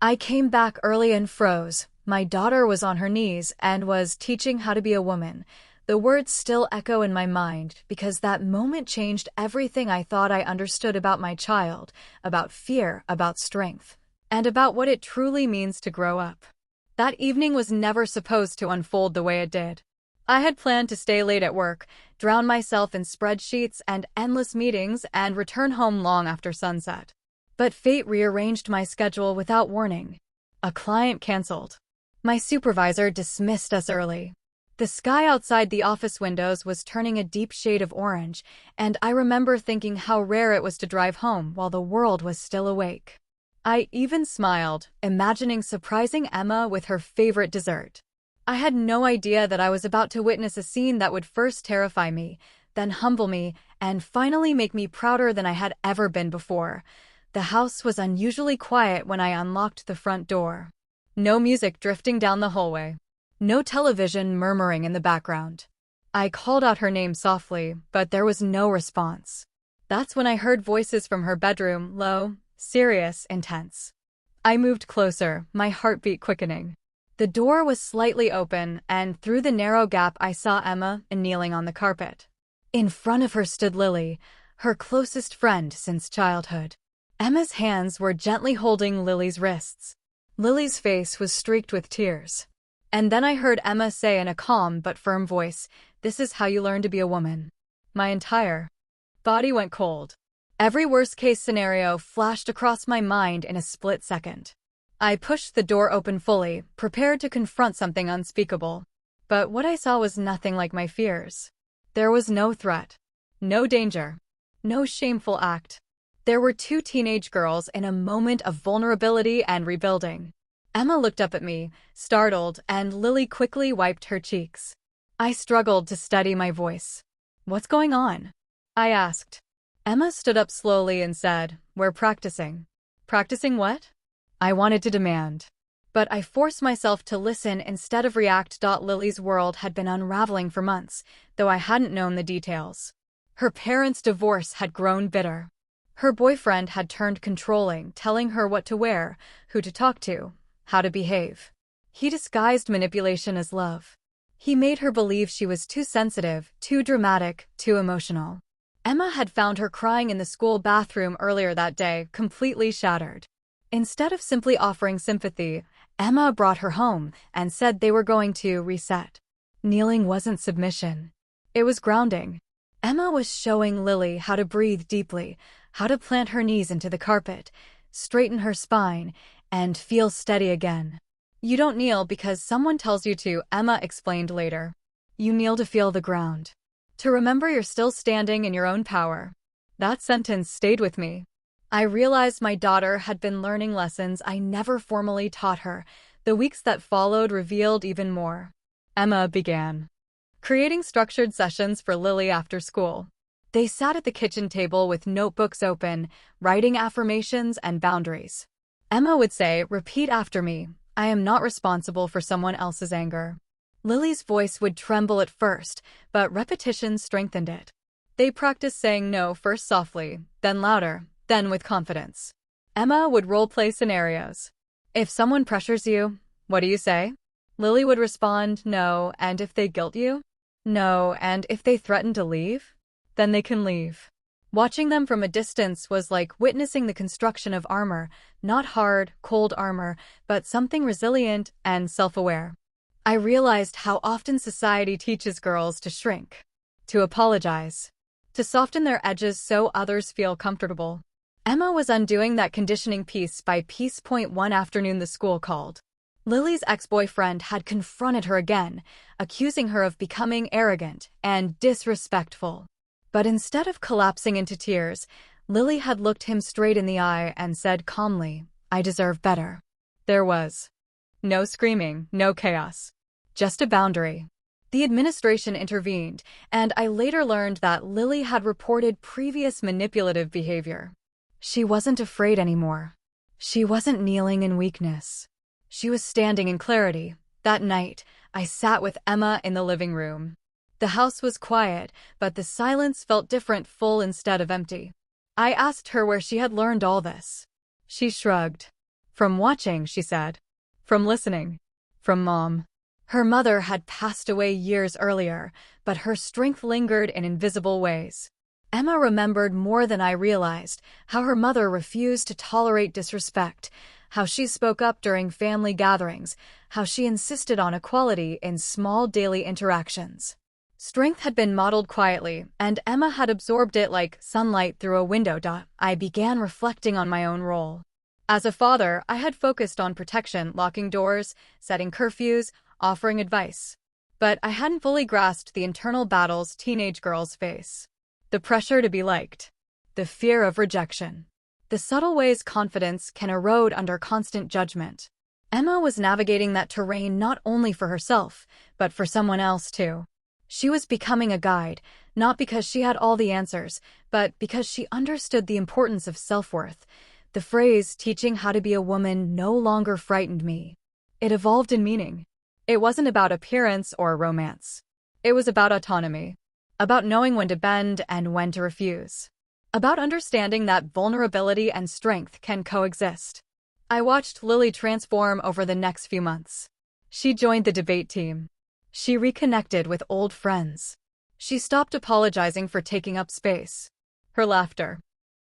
I came back early and froze. My daughter was on her knees and was teaching how to be a woman. The words still echo in my mind because that moment changed everything I thought I understood about my child, about fear, about strength, and about what it truly means to grow up. That evening was never supposed to unfold the way it did. I had planned to stay late at work, drown myself in spreadsheets and endless meetings, and return home long after sunset. But fate rearranged my schedule without warning. A client canceled. My supervisor dismissed us early. The sky outside the office windows was turning a deep shade of orange, and I remember thinking how rare it was to drive home while the world was still awake. I even smiled, imagining surprising Emma with her favorite dessert. I had no idea that I was about to witness a scene that would first terrify me, then humble me, and finally make me prouder than I had ever been before. The house was unusually quiet when I unlocked the front door. No music drifting down the hallway. No television murmuring in the background. I called out her name softly, but there was no response. That's when I heard voices from her bedroom, low, serious, intense. I moved closer, my heartbeat quickening. The door was slightly open, and through the narrow gap I saw Emma kneeling on the carpet. In front of her stood Lily, her closest friend since childhood. Emma's hands were gently holding Lily's wrists. Lily's face was streaked with tears. And then I heard Emma say in a calm but firm voice, "This is how you learn to be a woman." My entire body went cold. Every worst-case scenario flashed across my mind in a split second. I pushed the door open fully, prepared to confront something unspeakable. But what I saw was nothing like my fears. There was no threat, no danger, no shameful act. There were two teenage girls in a moment of vulnerability and rebuilding. Emma looked up at me, startled, and Lily quickly wiped her cheeks. I struggled to steady my voice. "What's going on?" I asked. Emma stood up slowly and said, "We're practicing." "Practicing what?" I wanted to demand. But I forced myself to listen instead of react. Lily's world had been unraveling for months, though I hadn't known the details. Her parents' divorce had grown bitter. Her boyfriend had turned controlling, telling her what to wear, who to talk to, how to behave. He disguised manipulation as love. He made her believe she was too sensitive, too dramatic, too emotional. Emma had found her crying in the school bathroom earlier that day, completely shattered. Instead of simply offering sympathy, Emma brought her home and said they were going to reset. Kneeling wasn't submission. It was grounding. Emma was showing Lily how to breathe deeply, how to plant her knees into the carpet, straighten her spine, and feel steady again. "You don't kneel because someone tells you to," Emma explained later. "You kneel to feel the ground. To remember you're still standing in your own power." That sentence stayed with me. I realized my daughter had been learning lessons I never formally taught her. The weeks that followed revealed even more. Emma began creating structured sessions for Lily after school. They sat at the kitchen table with notebooks open, writing affirmations and boundaries. Emma would say, "Repeat after me. I am not responsible for someone else's anger." Lily's voice would tremble at first, but repetition strengthened it. They practiced saying no first softly, then louder, then with confidence. Emma would role-play scenarios. "If someone pressures you, what do you say?" Lily would respond, "No," and if they guilt you? "No," and if they threaten to leave? Then they can leave. Watching them from a distance was like witnessing the construction of armor, not hard, cold armor, but something resilient and self-aware. I realized how often society teaches girls to shrink, to apologize, to soften their edges so others feel comfortable. Emma was undoing that conditioning piece by piece. One afternoon the school called. Lily's ex-boyfriend had confronted her again, accusing her of becoming arrogant and disrespectful. But instead of collapsing into tears, Lily had looked him straight in the eye and said calmly, "I deserve better." There was no screaming, no chaos, just a boundary. The administration intervened, and I later learned that Lily had reported previous manipulative behavior. She wasn't afraid anymore. She wasn't kneeling in weakness. She was standing in clarity. That night, I sat with Emma in the living room. The house was quiet, but the silence felt different, full instead of empty. I asked her where she had learned all this. She shrugged. From watching, she said. From listening. From Mom. Her mother had passed away years earlier, but her strength lingered in invisible ways. Emma remembered more than I realized, how her mother refused to tolerate disrespect, how she spoke up during family gatherings, how she insisted on equality in small daily interactions. Strength had been modeled quietly, and Emma had absorbed it like sunlight through a window. I began reflecting on my own role. As a father, I had focused on protection, locking doors, setting curfews, offering advice. But I hadn't fully grasped the internal battles teenage girls face. The pressure to be liked. The fear of rejection. The subtle ways confidence can erode under constant judgment. Emma was navigating that terrain not only for herself, but for someone else too. She was becoming a guide, not because she had all the answers, but because she understood the importance of self-worth. The phrase, teaching how to be a woman, no longer frightened me. It evolved in meaning. It wasn't about appearance or romance. It was about autonomy. About knowing when to bend and when to refuse. About understanding that vulnerability and strength can coexist. I watched Lily transform over the next few months. She joined the debate team. She reconnected with old friends. She stopped apologizing for taking up space. Her laughter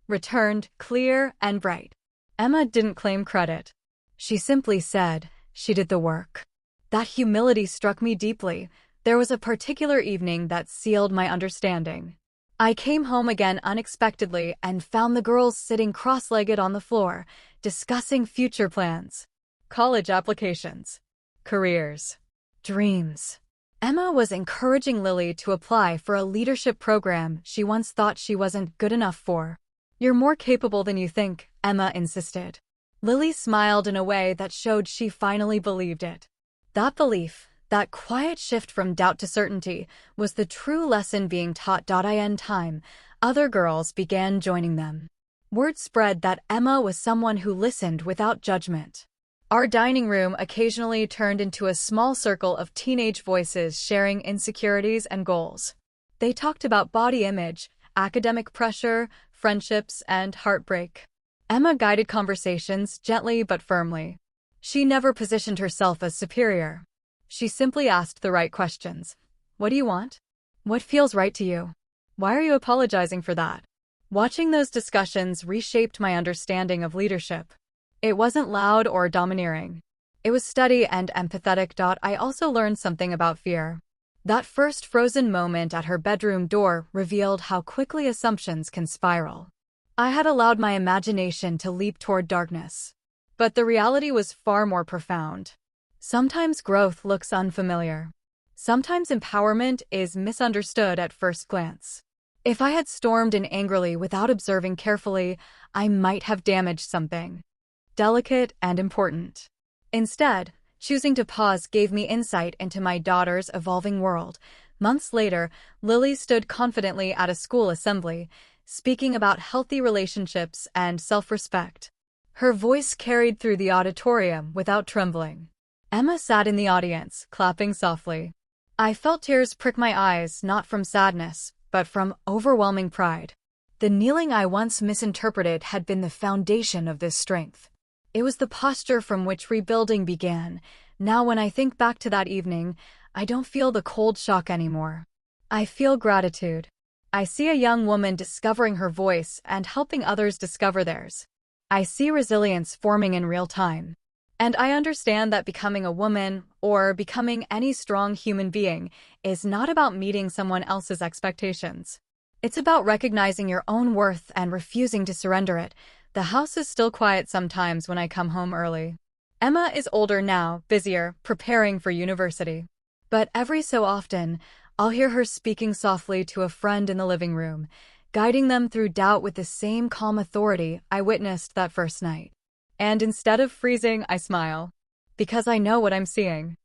returned, clear and bright. Emma didn't claim credit. She simply said she did the work. That humility struck me deeply. There was a particular evening that sealed my understanding. I came home again unexpectedly and found the girls sitting cross-legged on the floor, discussing future plans, college applications, careers, dreams. Emma was encouraging Lily to apply for a leadership program she once thought she wasn't good enough for. "You're more capable than you think," Emma insisted. Lily smiled in a way that showed she finally believed it. That belief, that quiet shift from doubt to certainty, was the true lesson being taught. In time, other girls began joining them. Word spread that Emma was someone who listened without judgment. Our dining room occasionally turned into a small circle of teenage voices sharing insecurities and goals. They talked about body image, academic pressure, friendships, and heartbreak. Emma guided conversations gently but firmly. She never positioned herself as superior. She simply asked the right questions. What do you want? What feels right to you? Why are you apologizing for that? Watching those discussions reshaped my understanding of leadership. It wasn't loud or domineering. It was steady and empathetic. I also learned something about fear. That first frozen moment at her bedroom door revealed how quickly assumptions can spiral. I had allowed my imagination to leap toward darkness. But the reality was far more profound. Sometimes growth looks unfamiliar. Sometimes empowerment is misunderstood at first glance. If I had stormed in angrily without observing carefully, I might have damaged something delicate and important. Instead, choosing to pause gave me insight into my daughter's evolving world. Months later, Lily stood confidently at a school assembly, speaking about healthy relationships and self-respect. Her voice carried through the auditorium without trembling. Emma sat in the audience, clapping softly. I felt tears prick my eyes, not from sadness, but from overwhelming pride. The kneeling I once misinterpreted had been the foundation of this strength. It was the posture from which rebuilding began. Now when I think back to that evening, I don't feel the cold shock anymore. I feel gratitude. I see a young woman discovering her voice and helping others discover theirs. I see resilience forming in real time. And I understand that becoming a woman, or becoming any strong human being, is not about meeting someone else's expectations. It's about recognizing your own worth and refusing to surrender it. The house is still quiet sometimes when I come home early. Emma is older now, busier, preparing for university. But every so often, I'll hear her speaking softly to a friend in the living room, guiding them through doubt with the same calm authority I witnessed that first night. And instead of freezing, I smile. Because I know what I'm seeing.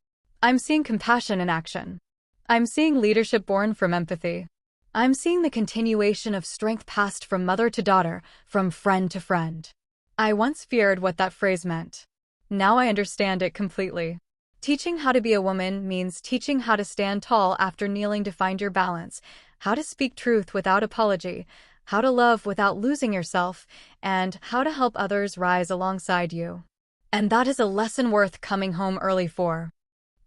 I'm seeing compassion in action. I'm seeing leadership born from empathy. I'm seeing the continuation of strength passed from mother to daughter, from friend to friend. I once feared what that phrase meant. Now I understand it completely. Teaching how to be a woman means teaching how to stand tall after kneeling to find your balance, how to speak truth without apology, how to love without losing yourself, and how to help others rise alongside you. And that is a lesson worth coming home early for.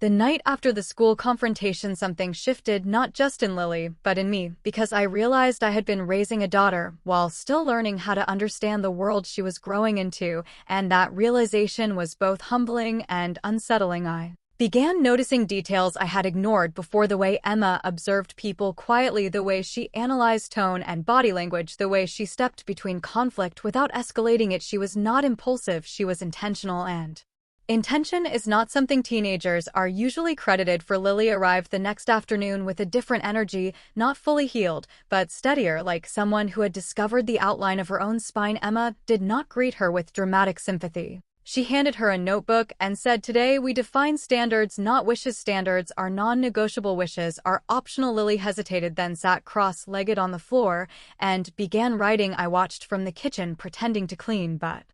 The night after the school confrontation, something shifted not just in Lily, but in me, because I realized I had been raising a daughter while still learning how to understand the world she was growing into, and that realization was both humbling and unsettling. I began noticing details I had ignored before: the way Emma observed people quietly, the way she analyzed tone and body language, the way she stepped between conflict without escalating it. She was not impulsive, she was intentional, and intention is not something teenagers are usually credited for. Lily arrived the next afternoon with a different energy, not fully healed, but steadier, like someone who had discovered the outline of her own spine. Emma did not greet her with dramatic sympathy. She handed her a notebook and said, "Today we define standards, not wishes. Standards are non-negotiable, wishes are optional." Lily hesitated, then sat cross-legged on the floor and began writing. I watched from the kitchen, pretending to clean, but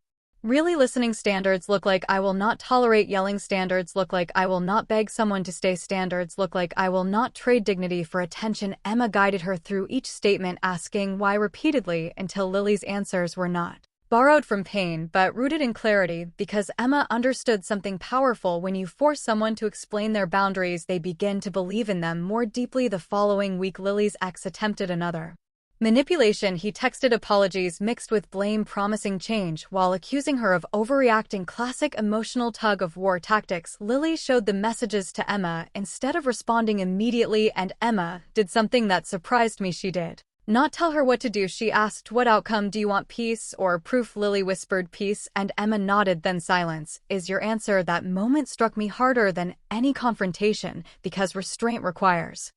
really listening. Standards look like I will not tolerate yelling. Standards look like I will not beg someone to stay. Standards look like I will not trade dignity for attention. Emma guided her through each statement, asking why repeatedly, until Lily's answers were not borrowed from pain, but rooted in clarity, because Emma understood something powerful: when you force someone to explain their boundaries, they begin to believe in them more deeply. The following week, Lily's ex attempted another manipulation. He texted apologies mixed with blame, promising change, while accusing her of overreacting. Classic emotional tug-of-war tactics. Lily showed the messages to Emma instead of responding immediately, and Emma did something that surprised me. She did not tell her what to do. She asked, "What outcome do you want, peace or proof?" Lily whispered, "Peace," and Emma nodded, then silence. "Is your answer?" That moment struck me harder than any confrontation, because restraint requires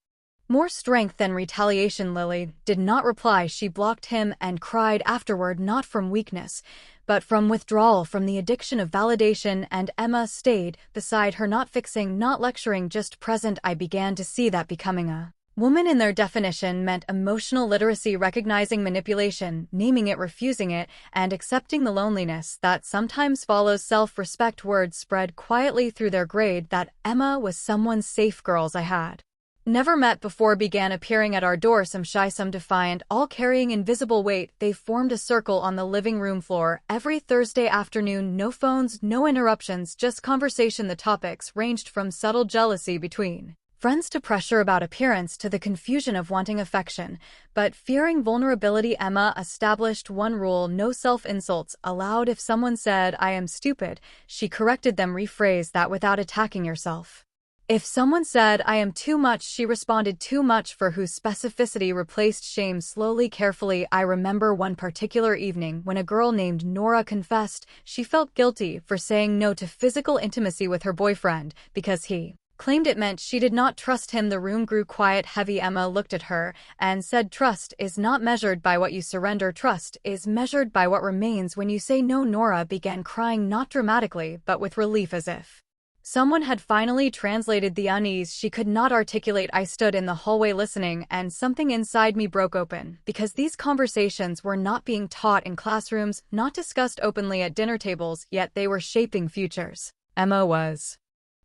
more strength than retaliation. Lily did not reply. She blocked him and cried afterward, not from weakness, but from withdrawal, from the addiction of validation. And Emma stayed beside her, not fixing, not lecturing, just present. I began to see that becoming a woman in their definition meant emotional literacy, recognizing manipulation, naming it, refusing it, and accepting the loneliness that sometimes follows self-respect. Word spread quietly through their grade that Emma was someone safe. Girls I had never met before began appearing at our door, some shy, some defiant, all carrying invisible weight. They formed a circle on the living room floor every Thursday afternoon. No phones, no interruptions, just conversation. The topics ranged from subtle jealousy between friends to pressure about appearance to the confusion of wanting affection, but fearing vulnerability. Emma established one rule: no self-insults allowed. If someone said, "I am stupid," she corrected them. Rephrase that without attacking yourself. If someone said, "I am too much," she responded, "Too much for who?" Specificity replaced shame. Slowly, carefully. I remember one particular evening when a girl named Nora confessed she felt guilty for saying no to physical intimacy with her boyfriend because he claimed it meant she did not trust him. The room grew quiet, heavy. Emma looked at her and said, "Trust is not measured by what you surrender. Trust is measured by what remains when you say no." Nora began crying, not dramatically, but with relief, as if someone had finally translated the unease she could not articulate. I stood in the hallway listening, and something inside me broke open, because these conversations were not being taught in classrooms, not discussed openly at dinner tables, yet they were shaping futures. Emma was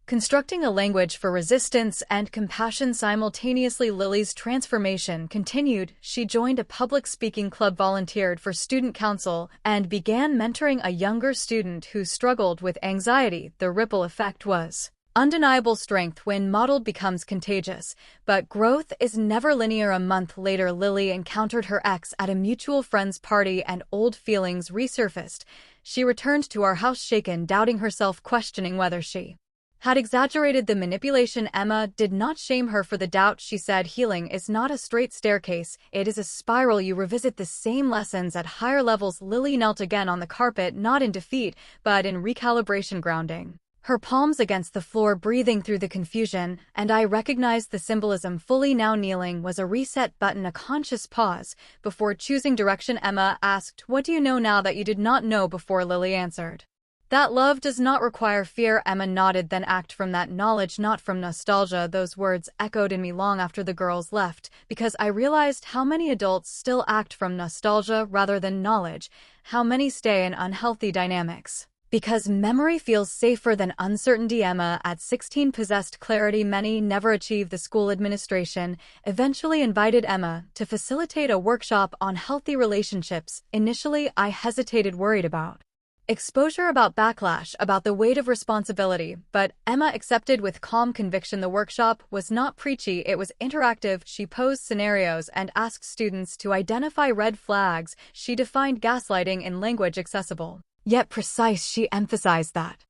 constructing a language for resistance and compassion simultaneously. Lily's transformation continued. She joined a public speaking club, volunteered for student council, and began mentoring a younger student who struggled with anxiety. The ripple effect was undeniable. Strength, when modeled, becomes contagious, but growth is never linear. A month later, Lily encountered her ex at a mutual friend's party, and old feelings resurfaced. She returned to our house shaken, doubting herself, questioning whether she had exaggerated the manipulation. Emma did not shame her for the doubt. She said, "Healing is not a straight staircase, it is a spiral. You revisit the same lessons at higher levels." Lily knelt again on the carpet, not in defeat, but in recalibration, grounding her palms against the floor, breathing through the confusion, and I recognized the symbolism fully now. Kneeling was a reset button, a conscious pause before choosing direction. Emma asked, "What do you know now that you did not know before?" Lily answered, "That love does not require fear." Emma nodded, "Then act from that knowledge, not from nostalgia." Those words echoed in me long after the girls left, because I realized how many adults still act from nostalgia rather than knowledge, how many stay in unhealthy dynamics because memory feels safer than uncertainty. Emma, at 16, possessed clarity many never achieve. The school administration eventually invited Emma to facilitate a workshop on healthy relationships. Initially, I hesitated, worried about Exposure about backlash, about the weight of responsibility, but Emma accepted with calm conviction. The workshop was not preachy, it was interactive. She posed scenarios and asked students to identify red flags. She defined gaslighting in language accessible, yet precise. She emphasized that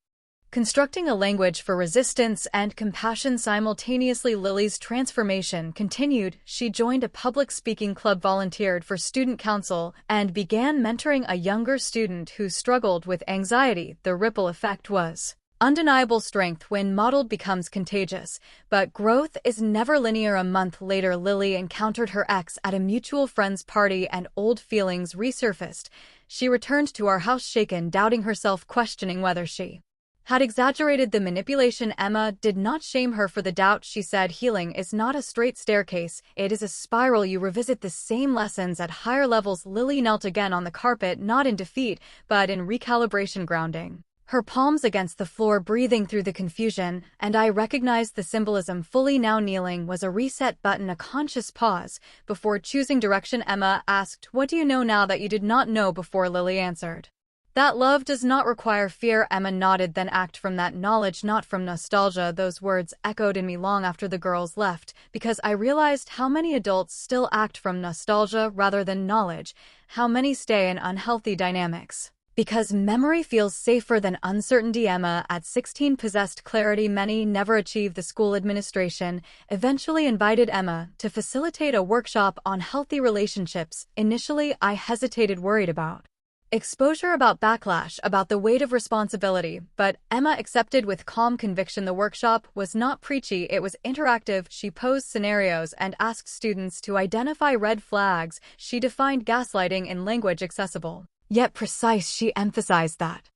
constructing a language for resistance and compassion simultaneously. Lily's transformation continued. She joined a public speaking club, volunteered for student council, and began mentoring a younger student who struggled with anxiety. The ripple effect was undeniable. Strength, when modeled, becomes contagious. But growth is never linear. A month later, Lily encountered her ex at a mutual friend's party and old feelings resurfaced. She returned to our house shaken, doubting herself, questioning whether she had exaggerated the manipulation. Emma did not shame her for the doubt. She said, healing is not a straight staircase, it is a spiral. You revisit the same lessons at higher levels. Lily knelt again on the carpet, not in defeat, but in recalibration, grounding her palms against the floor, breathing through the confusion, and I recognized the symbolism fully. Now kneeling was a reset button, a conscious pause before choosing direction. Emma asked, what do you know now that you did not know before? Lily answered, that love does not require fear. Emma nodded, then act from that knowledge, not from nostalgia. Those words echoed in me long after the girls left, because I realized how many adults still act from nostalgia rather than knowledge, how many stay in unhealthy dynamics because memory feels safer than uncertainty. Emma, at 16, possessed clarity many never achieve. The school administration eventually invited Emma to facilitate a workshop on healthy relationships. Initially, I hesitated, worried about exposure, about backlash, about the weight of responsibility, but Emma accepted with calm conviction. The workshop was not preachy, it was interactive. She posed scenarios and asked students to identify red flags. She defined gaslighting in language accessible, yet precise. She emphasized that